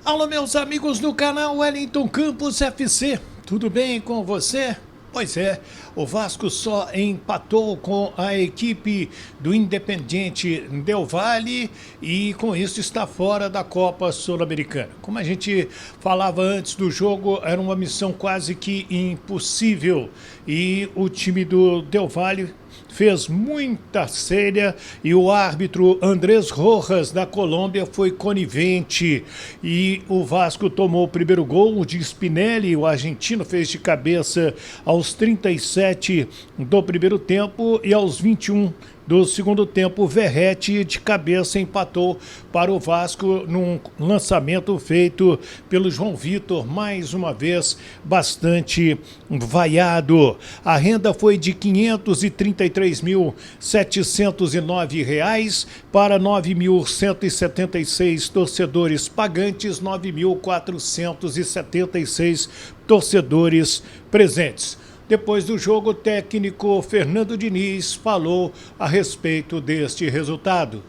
Alô, meus amigos do canal Wellington Campos FC, tudo bem com você? Pois é, o Vasco só empatou com a equipe do Independiente Del Valle e com isso está fora da Copa Sul-Americana. Como a gente falava antes do jogo, era uma missão quase que impossível e o time do Del Valle fez muita cera e o árbitro Andrés Rojas da Colômbia foi conivente e o Vasco tomou o primeiro gol de Spinelli, o argentino fez de cabeça aos 37 do primeiro tempo e aos 21 do segundo tempo, o Verratti de cabeça empatou para o Vasco num lançamento feito pelo João Vitor, mais uma vez bastante vaiado. A renda foi de R$ 533.709 para 9.176 torcedores pagantes, 9.476 torcedores presentes. Depois do jogo, o técnico Fernando Diniz falou a respeito deste resultado.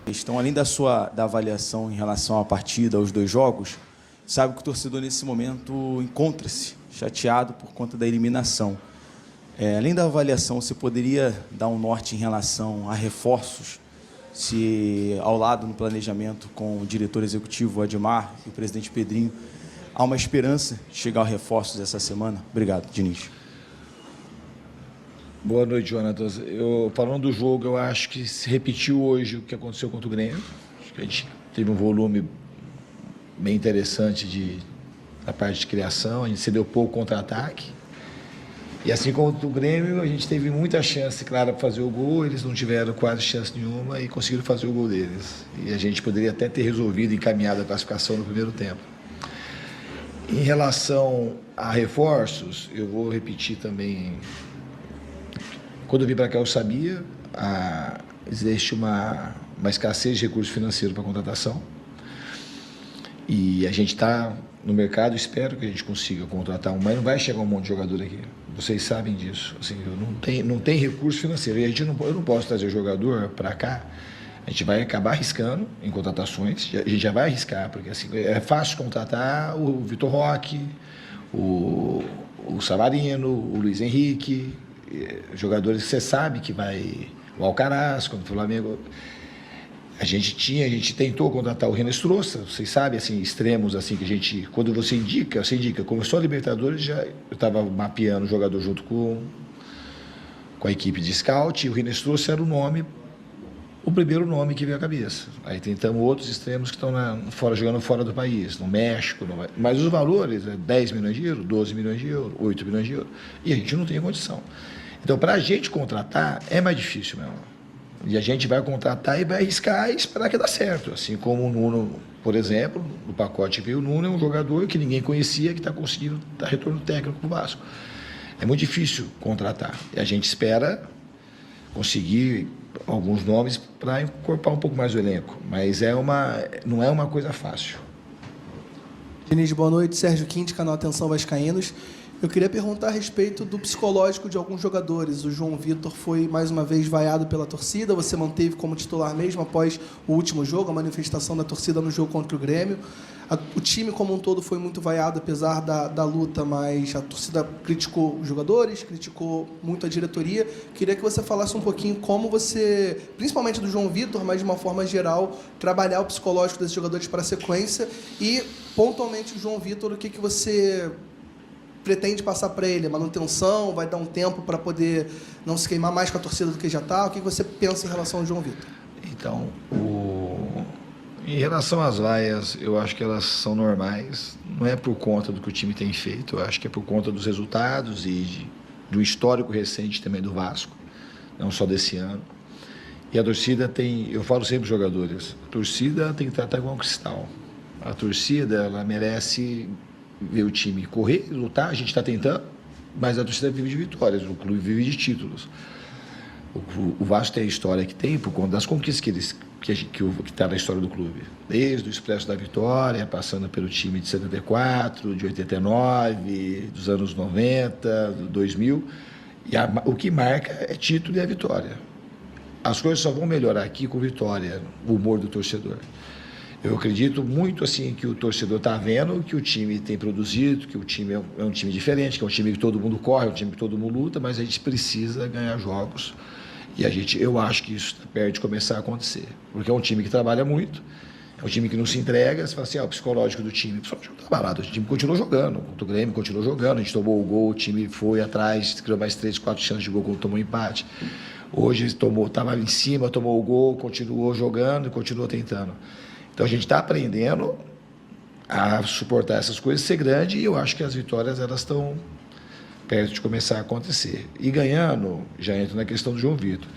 Então, além da avaliação em relação à partida, aos dois jogos, sabe que o torcedor nesse momento encontra-se chateado por conta da eliminação. Além da avaliação, você poderia dar um norte em relação a reforços, se ao lado no planejamento com o diretor executivo Admar e o presidente Pedrinho, há uma esperança de chegar a reforços essa semana? Obrigado, Diniz. Boa noite, Jonatas. Falando do jogo, eu acho que se repetiu hoje o que aconteceu contra o Grêmio. Acho que a gente teve um volume bem interessante da parte de criação, a gente cedeu pouco contra-ataque. E assim como o Grêmio, a gente teve muita chance, claro, para fazer o gol, eles não tiveram quase chance nenhuma e conseguiram fazer o gol deles. E a gente poderia até ter resolvido e encaminhado a classificação no primeiro tempo. Em relação a reforços, eu vou repetir também. Quando eu vim para cá, eu sabia, existe uma escassez de recursos financeiros para contratação. E a gente está no mercado, espero que a gente consiga contratar mas não vai chegar um monte de jogador aqui. Vocês sabem disso. Assim, não tem recurso financeiro. E eu não posso trazer jogador para cá. A gente vai acabar arriscando em contratações. A gente já vai arriscar, porque assim, é fácil contratar o Vitor Roque, o Savarino, o Luiz Henrique, jogadores que você sabe que vai, o Alcaraz, quando o Flamengo, a gente tentou contratar o Renan Strossa, vocês sabem, assim, extremos, assim, que a gente, quando você indica, começou a Libertadores, eu estava mapeando o jogador junto com a equipe de scout, e o Renan Strossa era o primeiro nome que veio à cabeça. Aí tentamos outros extremos que estão jogando fora do país, no México, mas os valores, 10 milhões de euros, 12 milhões de euros, 8 milhões de euros, e a gente não tem condição. Então, para a gente contratar, é mais difícil mesmo. E a gente vai contratar e vai arriscar e esperar que dá certo. Assim como o Nuno, por exemplo, no pacote veio o Nuno, é um jogador que ninguém conhecia, que está conseguindo dar retorno técnico para o Vasco. É muito difícil contratar. E a gente espera conseguir alguns nomes para encorpar um pouco mais o elenco. Mas não é uma coisa fácil. Diniz, boa noite. Sérgio Quinte, canal Atenção Vascaínos. Eu queria perguntar a respeito do psicológico de alguns jogadores. O João Vitor foi, mais uma vez, vaiado pela torcida. Você manteve como titular mesmo após o último jogo, a manifestação da torcida no jogo contra o Grêmio. O time como um todo foi muito vaiado, apesar da luta, mas a torcida criticou os jogadores, criticou muito a diretoria. Queria que você falasse um pouquinho como você, principalmente do João Vitor, mas de uma forma geral, trabalhar o psicológico desses jogadores para a sequência e, pontualmente, o João Vitor, o que você pretende passar para ele? Manutenção? Vai dar um tempo para poder não se queimar mais com a torcida do que já está? O que você pensa em relação ao João Vitor? Então, em relação às vaias, eu acho que elas são normais. Não é por conta do que o time tem feito, eu acho que é por conta dos resultados e do histórico recente também do Vasco, não só desse ano. E a torcida eu falo sempre para os jogadores, a torcida tem que tratar igual um cristal. A torcida, ela merece ver o time correr, lutar, a gente está tentando, mas a torcida vive de vitórias, o clube vive de títulos. O Vasco tem a história que tem por conta das conquistas que está na história do clube. Desde o Expresso da Vitória, passando pelo time de 74, de 89, dos anos 90, 2000. E o que marca é título e a vitória. As coisas só vão melhorar aqui com vitória, o humor do torcedor. Eu acredito muito assim que o torcedor está vendo que o time tem produzido, que o time é um time diferente, que é um time que todo mundo corre, é um time que todo mundo luta, mas a gente precisa ganhar jogos. E eu acho que isso está perto de começar a acontecer. Porque é um time que trabalha muito, é um time que não se entrega. Você fala assim, o psicológico do time, o psicológico não está abalado, o time continuou jogando, o Grêmio continuou jogando, a gente tomou o gol, o time foi atrás, criou mais 3, 4 chances de gol quando tomou empate. Hoje estava em cima, tomou o gol, continuou jogando e continuou tentando. Então a gente está aprendendo a suportar essas coisas, ser grande, e eu acho que as vitórias elas estão perto de começar a acontecer. E ganhando, já entra na questão do João Vitor.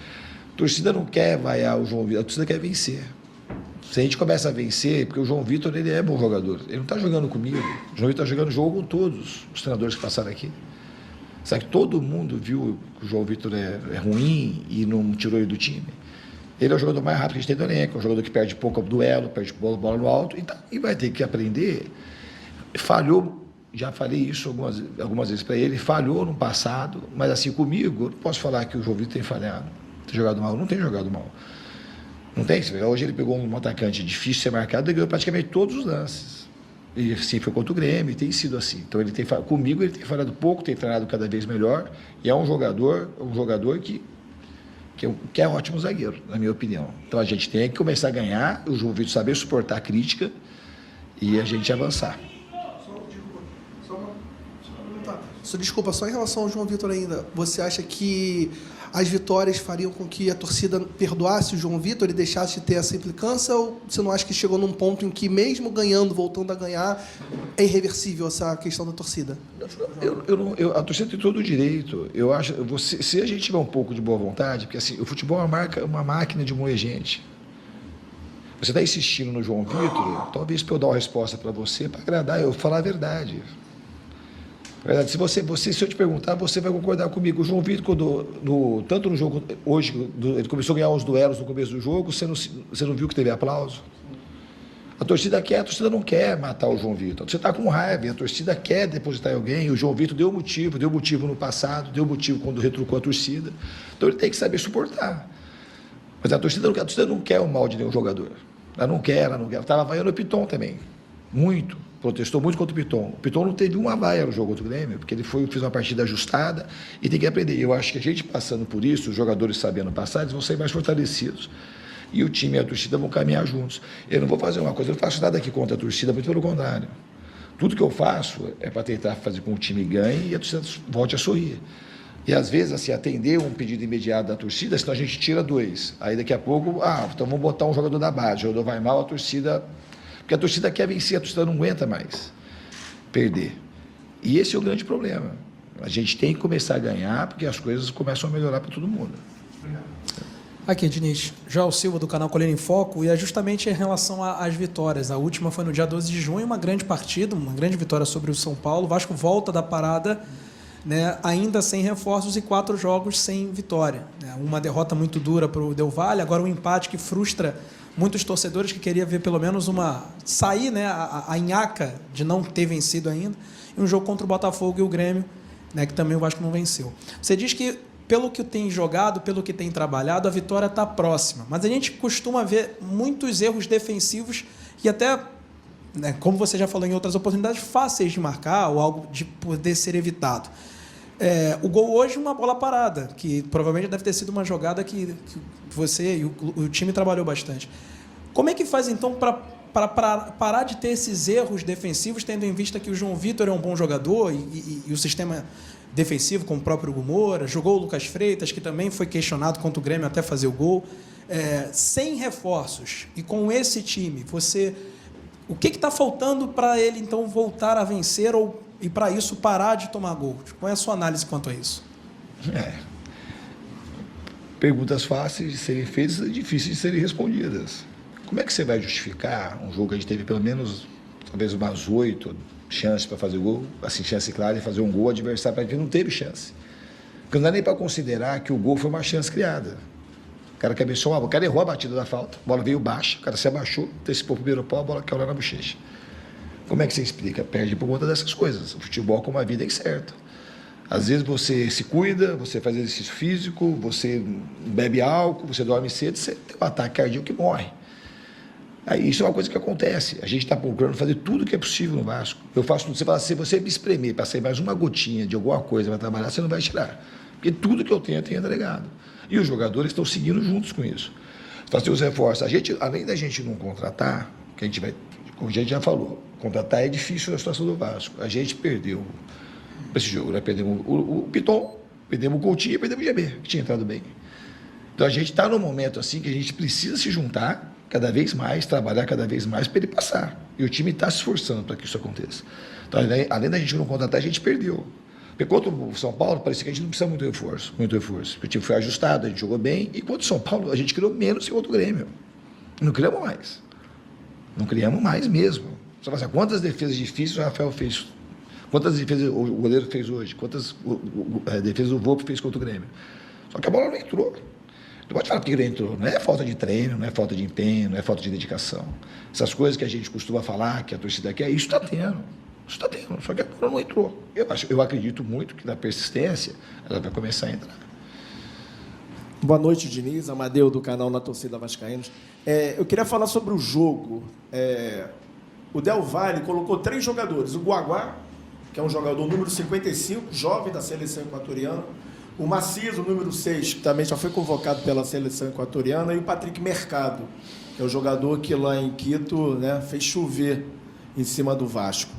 A torcida não quer vaiar o João Vitor, a torcida quer vencer. Se a gente começa a vencer, porque o João Vitor ele é bom jogador, ele não está jogando comigo, o João Vitor está jogando jogo com todos os treinadores que passaram aqui. Sabe que todo mundo viu que o João Vitor é ruim e não tirou ele do time? Ele é o jogador mais rápido que a gente tem do elenco, é um jogador que perde pouco duelo, perde bola no alto, e vai ter que aprender. Falhou, já falei isso algumas vezes para ele, falhou no passado, mas assim, comigo, eu não posso falar que o João Vitor tem falhado, tem jogado mal, não tem jogado mal. Não tem, hoje ele pegou um atacante difícil de ser marcado e ganhou praticamente todos os lances. E assim, foi contra o Grêmio, e tem sido assim. Então, comigo ele tem falhado pouco, tem treinado cada vez melhor, e é um jogador que é um ótimo zagueiro, na minha opinião. Então a gente tem que começar a ganhar, o João Vitor saber suportar a crítica e a gente avançar. Desculpa, só em relação ao João Vitor ainda, você acha que as vitórias fariam com que a torcida perdoasse o João Vitor e deixasse de ter essa implicância, ou você não acha que chegou num ponto em que, mesmo ganhando, voltando a ganhar, é irreversível essa questão da torcida? A torcida tem todo o direito. Eu acho, se a gente tiver um pouco de boa vontade, porque assim, o futebol é uma máquina de moer gente. Você está insistindo no João Vitor, talvez para eu dar uma resposta para você, para agradar, eu falar a verdade. Verdade, se eu te perguntar, você vai concordar comigo. O João Vitor, tanto no jogo hoje, ele começou a ganhar uns duelos no começo do jogo, você não viu que teve aplauso? A torcida não quer matar o João Vitor. Você está com raiva, a torcida quer depositar em alguém. O João Vitor deu motivo no passado, deu motivo quando retrucou a torcida. Então ele tem que saber suportar. Mas a torcida não quer o mal de nenhum jogador. Ela não quer. Estava vaiando o Piton também. Muito. Protestou muito contra o Piton. O Piton não teve uma vaia no jogo contra o Grêmio, porque ele fez uma partida ajustada e tem que aprender. Eu acho que a gente passando por isso, os jogadores sabendo passar, eles vão sair mais fortalecidos. E o time e a torcida vão caminhar juntos. Eu não vou fazer uma coisa, eu não faço nada aqui contra a torcida, muito pelo contrário. Tudo que eu faço é para tentar fazer com que o time ganhe e a torcida volte a sorrir. E às vezes, assim, atender um pedido imediato da torcida, senão a gente tira 2. Aí daqui a pouco, então vamos botar um jogador da base, o jogador vai mal, a torcida... Porque a torcida quer vencer, a torcida não aguenta mais perder. E esse é o grande problema. A gente tem que começar a ganhar, porque as coisas começam a melhorar para todo mundo. Aqui, Diniz, João Silva, do canal Colina em Foco, e é justamente em relação às vitórias. A última foi no dia 12 de junho, uma grande partida, uma grande vitória sobre o São Paulo. O Vasco volta da parada, né, ainda sem reforços e 4 jogos sem vitória. Uma derrota muito dura para o Del Valle, agora um empate que frustra muitos torcedores que queriam ver pelo menos sair, né, a nhaca de não ter vencido ainda, e um jogo contra o Botafogo e o Grêmio, né, que também o Vasco não venceu. Você diz que, pelo que tem jogado, pelo que tem trabalhado, a vitória está próxima, mas a gente costuma ver muitos erros defensivos e até, né, como você já falou em outras oportunidades, fáceis de marcar ou algo de poder ser evitado. O gol hoje, uma bola parada, que provavelmente deve ter sido uma jogada que você e o time trabalhou bastante. Como é que faz, então, para parar de ter esses erros defensivos, tendo em vista que o João Vitor é um bom jogador e o sistema defensivo, com o próprio Hugo Moura, jogou o Lucas Freitas, que também foi questionado contra o Grêmio até fazer o gol, sem reforços e com esse time, o que está faltando para ele, então, voltar a vencer e, para isso, parar de tomar gol? Qual é a sua análise quanto a isso? Perguntas fáceis de serem feitas e difíceis de serem respondidas. Como é que você vai justificar um jogo que a gente teve pelo menos, talvez umas 8 chances para fazer gol, assim, chance clara de fazer um gol, o adversário para não teve chance. Porque não dá nem para considerar que o gol foi uma chance criada. O cara cabeceou, o cara errou a batida da falta, a bola veio baixa, o cara se abaixou, antecipou o primeiro pau, a bola caiu lá na bochecha. Como é que você explica? Perde por conta dessas coisas. O futebol, como a vida, é incerto. Às vezes você se cuida, você faz exercício físico, você bebe álcool, você dorme cedo, você tem um ataque cardíaco que morre. Aí, isso é uma coisa que acontece. A gente está procurando fazer tudo que é possível no Vasco. Eu faço tudo. Você fala, se você me espremer para sair mais uma gotinha de alguma coisa para trabalhar, você não vai tirar. Porque tudo que eu tenho entregado. E os jogadores estão seguindo juntos com isso. Fazer os reforços. A gente, além da gente não contratar, que a gente vai, como a gente já falou, contratar é difícil na situação do Vasco. A gente perdeu esse jogo, né? Perdemos o Piton, perdemos o Coutinho e perdemos o GB, que tinha entrado bem. Então a gente está num momento assim que a gente precisa se juntar cada vez mais, trabalhar cada vez mais para ele passar. E o time está se esforçando para que isso aconteça. Então, além da gente não contratar, a gente perdeu. Porque contra o São Paulo, parecia que a gente não precisa muito reforço. Porque o time foi ajustado, a gente jogou bem. E contra o São Paulo, a gente criou menos que contra o Grêmio. Não criamos mais. Não criamos mais mesmo. Você fala assim, quantas defesas difíceis o Rafael fez? Quantas defesas o goleiro fez hoje? Quantas defesas o Volpe fez contra o Grêmio? Só que a bola não entrou. Não pode falar porque ele entrou. Não é falta de treino, não é falta de empenho, não é falta de dedicação. Essas coisas que a gente costuma falar, que a torcida quer, isso está tendo. Isso está tendo. Só que a bola não entrou. Eu acredito muito que na persistência ela vai começar a entrar. Boa noite, Diniz. Amadeu, do canal Na Torcida Vascaínos. Eu queria falar sobre o jogo. O Del Valle colocou 3 jogadores. O Guaguá, que é um jogador número 55, jovem da seleção equatoriana. O Macias, o número 6, que também já foi convocado pela seleção equatoriana, e o Patrick Mercado, que é o jogador que lá em Quito, né, fez chover em cima do Vasco.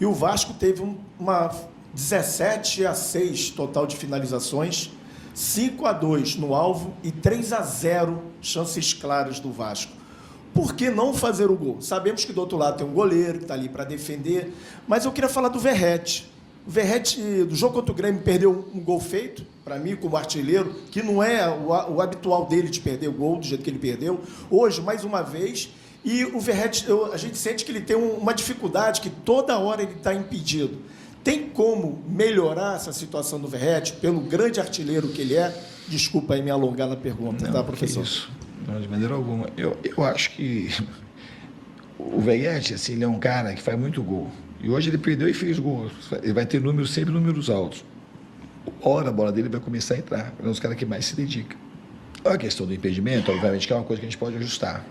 E o Vasco teve uma 17-6 total de finalizações, 5-2 no alvo e 3-0 chances claras do Vasco. Por que não fazer o gol? Sabemos que do outro lado tem um goleiro que está ali para defender, mas eu queria falar do Verratti. O Verratti, do jogo contra o Grêmio, perdeu um gol feito, para mim, como artilheiro, que não é o habitual dele de perder o gol, do jeito que ele perdeu. Hoje, mais uma vez, e o Verratti, a gente sente que ele tem uma dificuldade, que toda hora ele está impedido. Tem como melhorar essa situação do Verratti, pelo grande artilheiro que ele é? Desculpa aí me alongar na pergunta, não, tá, professor? Isso. Não, de maneira alguma. Eu acho que o Verratti, assim, ele é um cara que faz muito gol. E hoje ele perdeu e fez gol. Ele vai ter sempre números altos. Ora, a bola dele vai começar a entrar. É um dos caras que mais se dedica. A questão do impedimento, obviamente, que é uma coisa que a gente pode ajustar.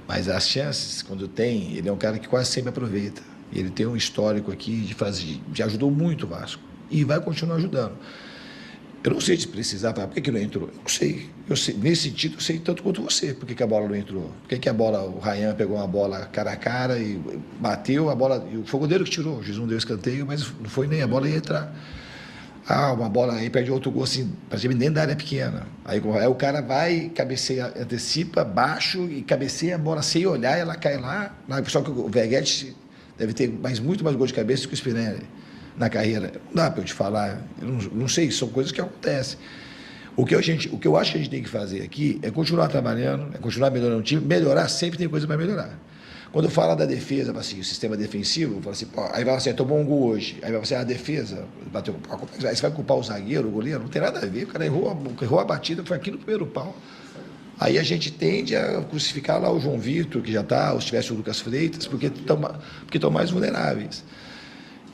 Mas as chances, quando tem, ele é um cara que quase sempre aproveita. E ele tem um histórico aqui de ajudou muito o Vasco. E vai continuar ajudando. Eu não sei se precisar, por que não entrou? Eu não sei. Nesse sentido, eu sei tanto quanto você. Por que a bola não entrou? Por que a bola, o Ryan pegou uma bola cara a cara e bateu a bola, e foi o goleiro que tirou. O juiz não deu escanteio, mas não foi nem a bola ia entrar. Uma bola aí perde outro gol assim, praticamente dentro da área pequena. Aí o cara vai, cabeceia, antecipa, baixo e cabeceia a bola sem olhar, ela cai lá. Só que o Verratti deve ter muito mais gol de cabeça que o Spinelli na carreira. Não dá para eu te falar, eu não sei, são coisas que acontecem. O que eu acho que a gente tem que fazer aqui é continuar trabalhando, é continuar melhorando o time. Melhorar, sempre tem coisa para melhorar. Quando eu falo da defesa, assim, o sistema defensivo, eu falo assim, aí vai assim, tomou um gol hoje, aí vai assim, a defesa, bateu, aí você vai culpar o zagueiro, o goleiro, não tem nada a ver, o cara errou a batida, foi aqui no primeiro pau. Aí a gente tende a crucificar lá o João Vitor, que já está, ou se tivesse o Lucas Freitas, porque estão mais vulneráveis.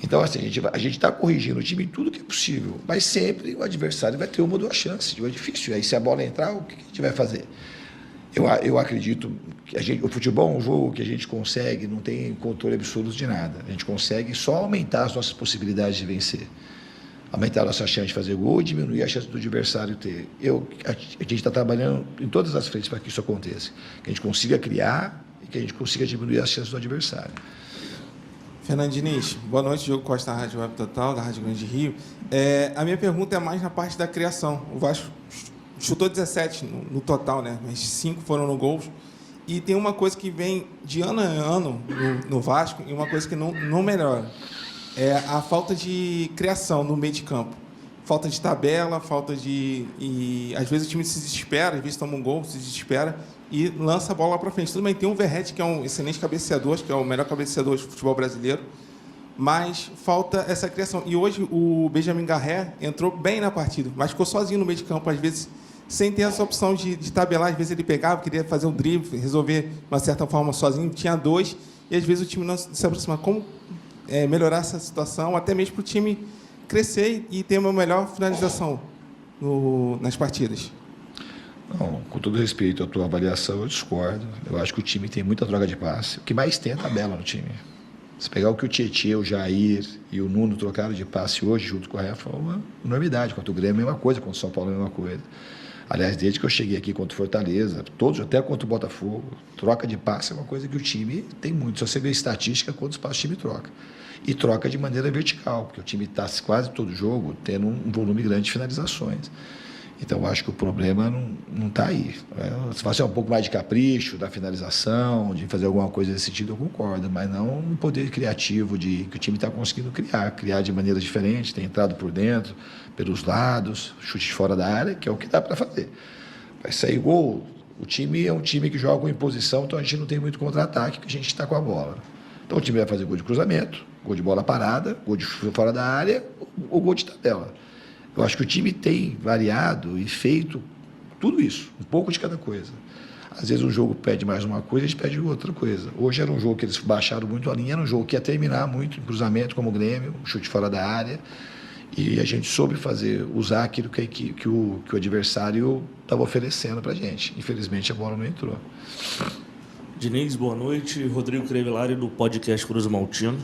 Então, assim, a gente está corrigindo o time em tudo que é possível, mas sempre o adversário vai ter uma ou duas chances, é difícil. Aí se a bola entrar, o que a gente vai fazer? Eu acredito que o futebol é um jogo que a gente consegue, não tem controle absoluto de nada. A gente consegue só aumentar as nossas possibilidades de vencer. Aumentar a nossa chance de fazer gol e diminuir a chance do adversário ter. A gente está trabalhando em todas as frentes para que isso aconteça. Que a gente consiga criar e que a gente consiga diminuir as chances do adversário. Fernando Diniz, boa noite, Diogo Costa, Rádio Web Total, da Rádio Grande Rio. A minha pergunta é mais na parte da criação. O Vasco chutou 17 no total, né? Mas 5 foram no gols. E tem uma coisa que vem de ano a ano no Vasco e uma coisa que não melhora. É a falta de criação no meio de campo. Falta de tabela, falta de... E às vezes o time se desespera, às vezes toma um gol, se desespera e lança a bola lá para frente. Tudo bem, tem o Verratti, que é um excelente cabeceador, que é o melhor cabeceador do futebol brasileiro, mas falta essa criação. E hoje o Benjamin Garré entrou bem na partida, mas ficou sozinho no meio de campo, às vezes sem ter essa opção de tabelar. Às vezes ele pegava, queria fazer um drible, resolver de uma certa forma sozinho, tinha 2, e às vezes o time não se aproxima. Como melhorar essa situação, até mesmo para o time crescer e ter uma melhor finalização nas partidas? Não, com todo respeito à tua avaliação, eu discordo. Eu acho que o time tem muita troca de passe. O que mais tem é tabela no time. Se pegar o que o Tietê, o Jair e o Nuno trocaram de passe hoje, junto com o Rafa, é uma enormidade. Contra o Grêmio, a mesma coisa. Contra o São Paulo, a mesma coisa. Aliás, desde que eu cheguei aqui contra o Fortaleza, todos, até contra o Botafogo, troca de passe é uma coisa que o time tem muito. Se você vê estatística, quantos passes o time troca. E troca de maneira vertical, porque o time está quase todo jogo tendo um volume grande de finalizações. Então, eu acho que o problema não está aí. Se fosse um pouco mais de capricho, da finalização, de fazer alguma coisa nesse sentido, eu concordo, mas não um poder criativo que o time está conseguindo criar de maneira diferente, tem entrado por dentro, pelos lados, chute de fora da área, que é o que dá para fazer. Vai sair gol. O time é um time que joga em posição, então a gente não tem muito contra-ataque, que a gente está com a bola. Então, o time vai fazer gol de cruzamento, gol de bola parada, gol de chute fora da área ou gol de tabela. Eu acho que o time tem variado e feito tudo isso, um pouco de cada coisa. Às vezes um jogo pede mais uma coisa, a gente pede outra coisa. Hoje era um jogo que eles baixaram muito a linha, era um jogo que ia terminar muito em cruzamento, como o Grêmio, chute fora da área. E a gente soube usar aquilo que o adversário estava oferecendo para a gente. Infelizmente a bola não entrou. Diniz, boa noite. Rodrigo Crevelari, do podcast Cruz Maltino.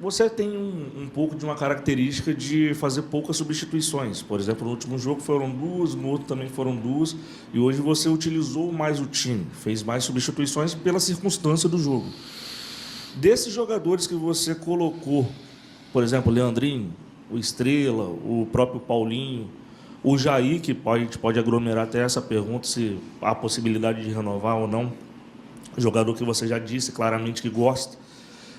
Você tem um pouco de uma característica de fazer poucas substituições. Por exemplo, no último jogo foram 2, no outro também foram 2, e hoje você utilizou mais o time, fez mais substituições pela circunstância do jogo. Desses jogadores que você colocou, por exemplo, o Leandrinho, o Estrela, o próprio Paulinho, o Jair, que a gente pode aglomerar até essa pergunta, se há possibilidade de renovar ou não, jogador que você já disse claramente que gosta.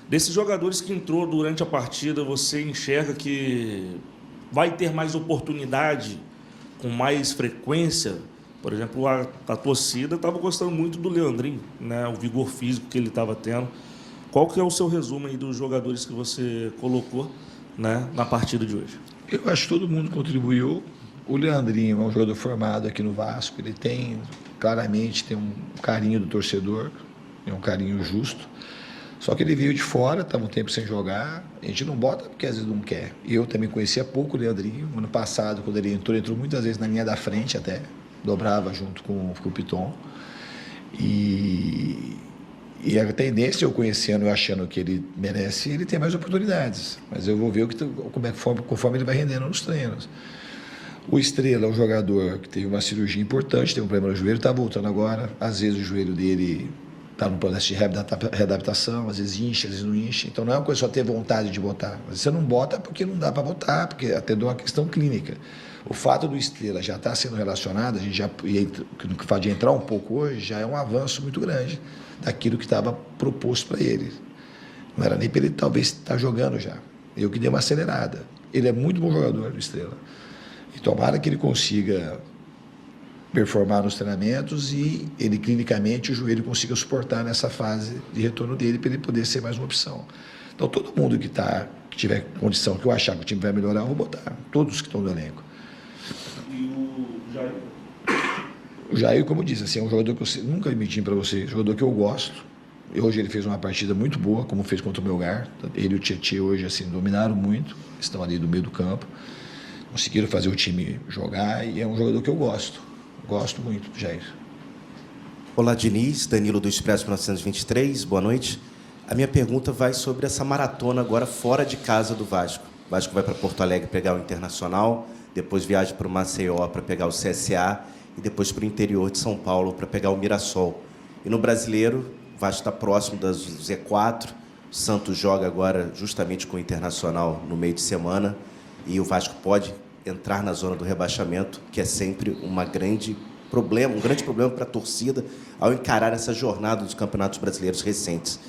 Desses jogadores que entrou durante a partida, você enxerga que vai ter mais oportunidade, com mais frequência? Por exemplo, a torcida estava gostando muito do Leandrinho, né? O vigor físico que ele estava tendo. Qual que é o seu resumo aí dos jogadores que você colocou, né, na partida de hoje? Eu acho que todo mundo contribuiu. O Leandrinho é um jogador formado aqui no Vasco, ele claramente tem um carinho do torcedor, é um carinho justo. Só que ele veio de fora, estava um tempo sem jogar. A gente não bota porque às vezes não quer. Eu também conhecia pouco o Leandrinho. Ano passado, quando ele entrou muitas vezes na linha da frente até. Dobrava junto com o Piton. E a tendência, eu conhecendo e achando que ele merece, ele tem mais oportunidades. Mas eu vou ver conforme ele vai rendendo nos treinos. O Estrela é um jogador que teve uma cirurgia importante, teve um problema no joelho, está voltando agora. Às vezes o joelho dele está no processo de readaptação, às vezes incha, às vezes não incha. Então não é uma coisa só ter vontade de botar. Você não bota porque não dá para botar, porque até de uma questão clínica. O fato do Estrela já estar sendo relacionado, a gente já, no que faz de entrar um pouco hoje, já é um avanço muito grande daquilo que estava proposto para ele. Não era nem para ele talvez estar jogando já. Eu que dei uma acelerada. Ele é muito bom jogador, o Estrela. E tomara que ele consiga performar nos treinamentos e ele clinicamente o joelho consiga suportar nessa fase de retorno dele para ele poder ser mais uma opção. Então todo mundo que tiver condição, que eu achar que o time vai melhorar, eu vou botar. Todos que estão no elenco. E o Jair? O Jair, como eu disse, assim, é um jogador que eu nunca menti para você, jogador que eu gosto. E hoje ele fez uma partida muito boa, como fez contra o Melgar. Ele e o Tietê hoje assim, dominaram muito, estão ali do meio do campo. Conseguiram fazer o time jogar e é um jogador que eu gosto. Gosto muito do Jair. Olá, Diniz, Danilo do Expresso 1923, boa noite. A minha pergunta vai sobre essa maratona agora fora de casa do Vasco. O Vasco vai para Porto Alegre pegar o Internacional, depois viaja para o Maceió para pegar o CSA e depois para o interior de São Paulo para pegar o Mirassol. E no Brasileiro, o Vasco está próximo das Z4, o Santos joga agora justamente com o Internacional no meio de semana e o Vasco pode entrar na zona do rebaixamento, que é sempre um grande problema para a torcida ao encarar essa jornada dos campeonatos brasileiros recentes.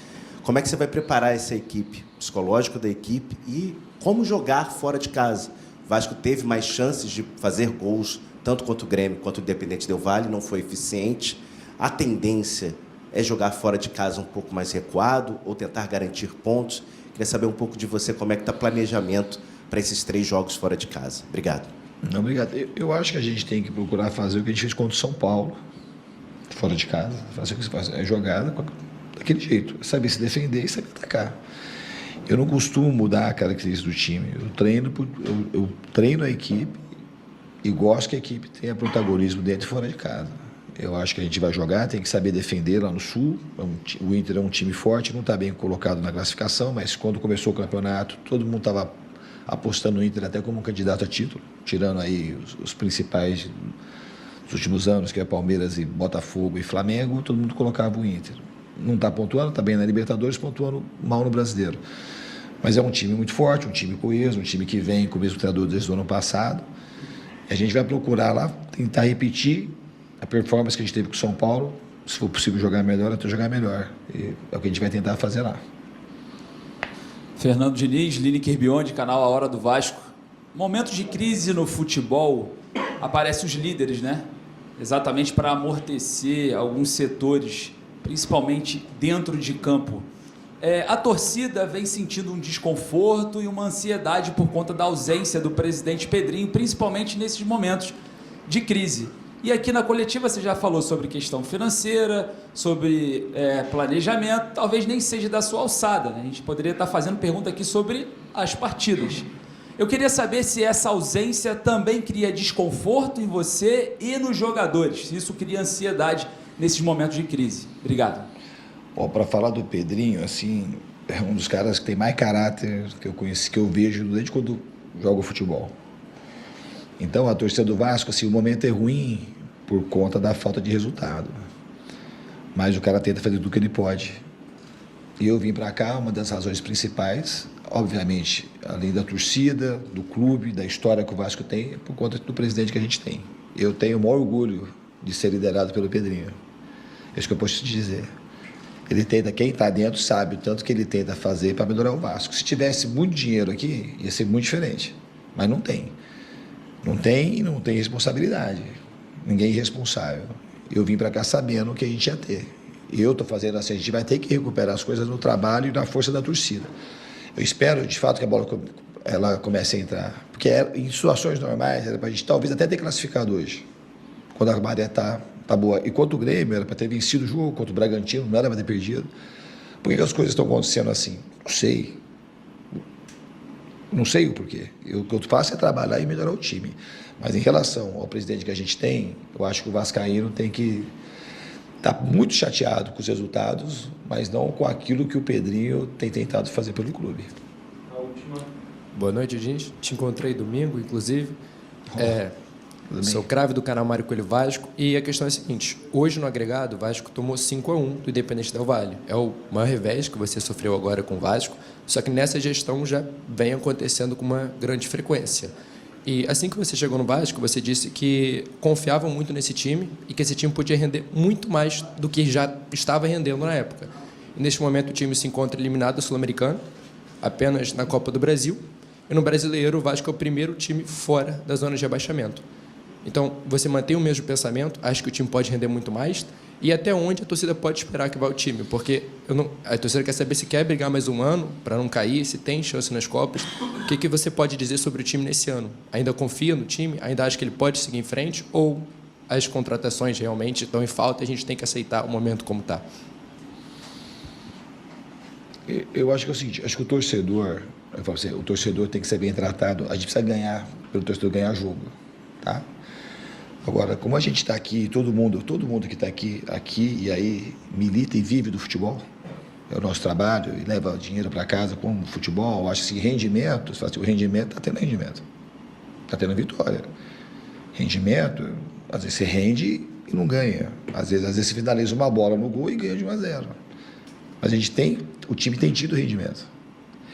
Como é que você vai preparar essa equipe, psicológico da equipe e como jogar fora de casa? O Vasco teve mais chances de fazer gols, tanto contra o Grêmio quanto o Independente Del Valle, não foi eficiente. A tendência é jogar fora de casa um pouco mais recuado ou tentar garantir pontos. Queria saber um pouco de você, como é que está o planejamento para esses 3 jogos fora de casa. Obrigado. Não, obrigado. Eu acho que a gente tem que procurar fazer o que a gente fez contra o São Paulo, fora de casa. Fazer o que você faz, é jogada daquele jeito. Saber se defender e saber atacar. Eu não costumo mudar a característica do time. Eu treino a equipe E gosto que a equipe tenha protagonismo dentro e fora de casa. Eu acho que a gente vai jogar, tem que saber defender lá no Sul. O Inter é um time forte, não está bem colocado na classificação, mas quando começou o campeonato, todo mundo estava apostando no Inter até como um candidato a título, tirando aí os principais dos últimos anos, que é Palmeiras e Botafogo e Flamengo, todo mundo colocava o Inter. Não está pontuando, está bem na Libertadores, pontuando mal no Brasileiro. Mas é um time muito forte, um time coeso, um time que vem com o mesmo treinador desde o ano passado. E a gente vai procurar lá, tentar repetir a performance que a gente teve com o São Paulo. Se for possível jogar melhor, até jogar melhor. E é o que a gente vai tentar fazer lá. Fernando Diniz, Lineker Beyond, canal A Hora do Vasco. Momentos de crise no futebol, aparecem os líderes, né? Exatamente para amortecer alguns setores, principalmente dentro de campo. A torcida vem sentindo um desconforto e uma ansiedade por conta da ausência do presidente Pedrinho, principalmente nesses momentos de crise. E aqui na coletiva você já falou sobre questão financeira, sobre planejamento, talvez nem seja da sua alçada, né? A gente poderia estar fazendo pergunta aqui sobre as partidas. Eu queria saber se essa ausência também cria desconforto em você e nos jogadores, se isso cria ansiedade nesses momentos de crise. Obrigado. Para falar do Pedrinho, assim, é um dos caras que tem mais caráter que eu conheci, que eu vejo desde quando jogo futebol. Então, a torcida do Vasco, assim, o momento é ruim por conta da falta de resultado. Mas o cara tenta fazer tudo que ele pode. E eu vim para cá, uma das razões principais, obviamente, além da torcida, do clube, da história que o Vasco tem, é por conta do presidente que a gente tem. Eu tenho o maior orgulho de ser liderado pelo Pedrinho. É isso que eu posso te dizer. Ele tenta, quem está dentro sabe o tanto que ele tenta fazer para melhorar o Vasco. Se tivesse muito dinheiro aqui, ia ser muito diferente. Mas não tem. Não tem e não tem responsabilidade. Ninguém é irresponsável. Eu vim para cá sabendo que a gente ia ter. E eu estou fazendo assim, a gente vai ter que recuperar as coisas no trabalho e na força da torcida. Eu espero, de fato, que a bola ela comece a entrar. Porque em situações normais, era para a gente talvez até ter classificado hoje. Quando a maré está boa. E contra o Grêmio, era para ter vencido o jogo, contra o Bragantino, não era para ter perdido. Por que as coisas estão acontecendo assim? Não sei. Não sei o porquê. O que eu faço é trabalhar e melhorar o time. Mas em relação ao presidente que a gente tem, eu acho que o vascaíno tem que estar muito chateado com os resultados, mas não com aquilo que o Pedrinho tem tentado fazer pelo clube. Boa noite, Diniz. Te encontrei domingo, inclusive. Sou crave do canal Mário Coelho Vasco. E a questão é a seguinte: hoje no agregado, o Vasco tomou 5-1 do Independente Del Valle. É o maior revés que você sofreu agora com o Vasco, só que nessa gestão já vem acontecendo com uma grande frequência. E assim que você chegou no Vasco, você disse que confiavam muito nesse time e que esse time podia render muito mais do que já estava rendendo na época. E neste momento o time se encontra eliminado do Sul-Americano, apenas na Copa do Brasil, e no Brasileiro o Vasco é o primeiro time fora da zona de rebaixamento. Então, você mantém o mesmo pensamento, acha que o time pode render muito mais, e até onde a torcida pode esperar que vá o time? Porque a torcida quer saber se quer brigar mais um ano para não cair, se tem chance nas Copas. O que você pode dizer sobre o time nesse ano? Ainda confia no time? Ainda acha que ele pode seguir em frente? Ou as contratações realmente estão em falta e a gente tem que aceitar o momento como está? Eu acho que é o seguinte, acho que o torcedor tem que ser bem tratado, a gente precisa ganhar, pelo torcedor ganhar jogo, tá? Agora, como a gente está aqui, todo mundo que está aqui e aí milita e vive do futebol, é o nosso trabalho e leva dinheiro para casa com o futebol, acho que rendimento, o rendimento está tendo rendimento, está tendo vitória. Rendimento, às vezes você rende e não ganha, às vezes você finaliza uma bola no gol e ganha de 1-0. Mas o time tem tido rendimento.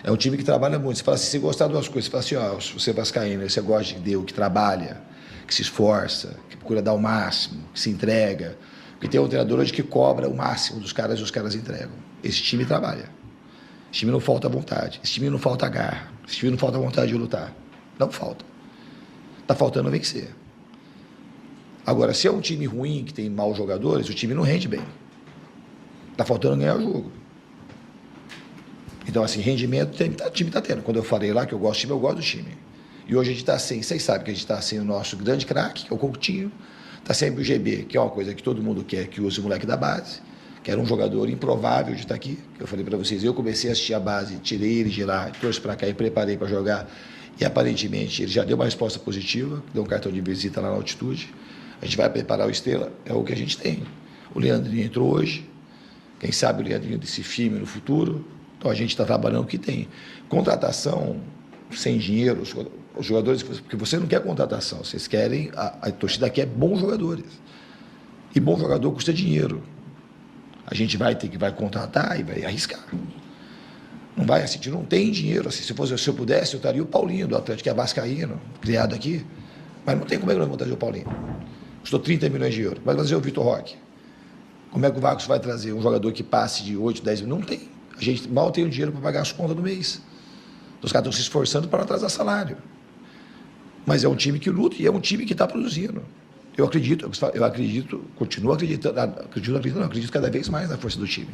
É um time que trabalha muito. Você fala assim, se você gostar de umas coisas, você fala assim, você é vascaíno, você gosta de Deus, que trabalha, que se esforça, que procura dar o máximo, que se entrega. Porque tem um treinador hoje que cobra o máximo dos caras e os caras entregam. Esse time trabalha. Esse time não falta vontade. Esse time não falta garra. Esse time não falta vontade de lutar. Não falta. Está faltando vencer. Agora, se é um time ruim, que tem maus jogadores, o time não rende bem. Está faltando ganhar o jogo. Então, assim, rendimento o time está tendo. Quando eu falei lá que eu gosto do time, eu gosto do time. E hoje a gente está sem, vocês sabem que a gente está sem o nosso grande craque, que é o Coutinho, está sem o GB, que é uma coisa que todo mundo quer, que use o moleque da base, que era um jogador improvável de estar aqui, que eu falei para vocês, eu comecei a assistir a base, tirei ele de lá, trouxe para cá e preparei para jogar, E aparentemente ele já deu uma resposta positiva, deu um cartão de visita lá na altitude. A gente vai preparar o Estrela, é o que a gente tem. O Leandrinho entrou hoje, quem sabe o Leandrinho desse filme no futuro. Então a gente está trabalhando o que tem. Contratação sem dinheiro, os jogadores, porque você não quer contratação, vocês querem, a torcida quer bons jogadores. E bom jogador custa dinheiro. A gente vai contratar e vai arriscar. Não vai assim, não tem dinheiro. Assim, se eu pudesse, eu estaria o Paulinho do Atlético, que é vascaíno, criado aqui. Mas não tem como é que nós vamos trazer o Paulinho. Custou 30 milhões de euros. Vai trazer o Vitor Roque. Como é que o Vasco vai trazer um jogador que passe de 8, 10 mil? Não tem. A gente mal tem o dinheiro para pagar as contas do mês. Os caras estão se esforçando para não atrasar salário. Mas é um time que luta e é um time que está produzindo. Eu acredito, continuo acreditando, acredito cada vez mais na força do time.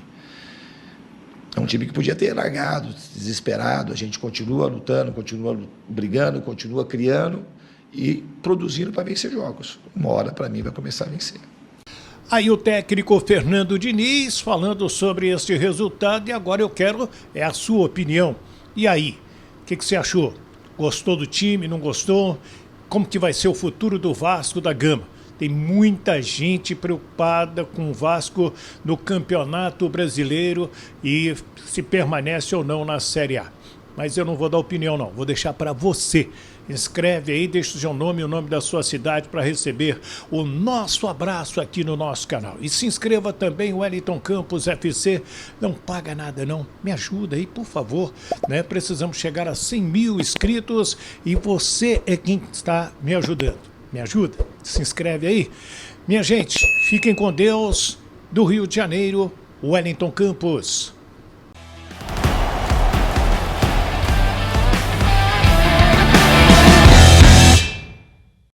É um time que podia ter largado, desesperado. A gente continua lutando, continua brigando, continua criando e produzindo para vencer jogos. Uma hora, para mim, vai começar a vencer. Aí o técnico Fernando Diniz falando sobre este resultado e agora eu quero a sua opinião. E aí, o que você achou? Gostou do time, não gostou? Como que vai ser o futuro do Vasco da Gama? Tem muita gente preocupada com o Vasco no Campeonato Brasileiro e se permanece ou não na Série A. Mas eu não vou dar opinião não, vou deixar para você. Inscreve aí, deixa o seu nome e o nome da sua cidade para receber o nosso abraço aqui no nosso canal. E se inscreva também, Wellington Campos FC, não paga nada não, me ajuda aí, por favor, né? Precisamos chegar a 100 mil inscritos e você é quem está me ajudando. Me ajuda? Se inscreve aí. Minha gente, fiquem com Deus. Do Rio de Janeiro, Wellington Campos.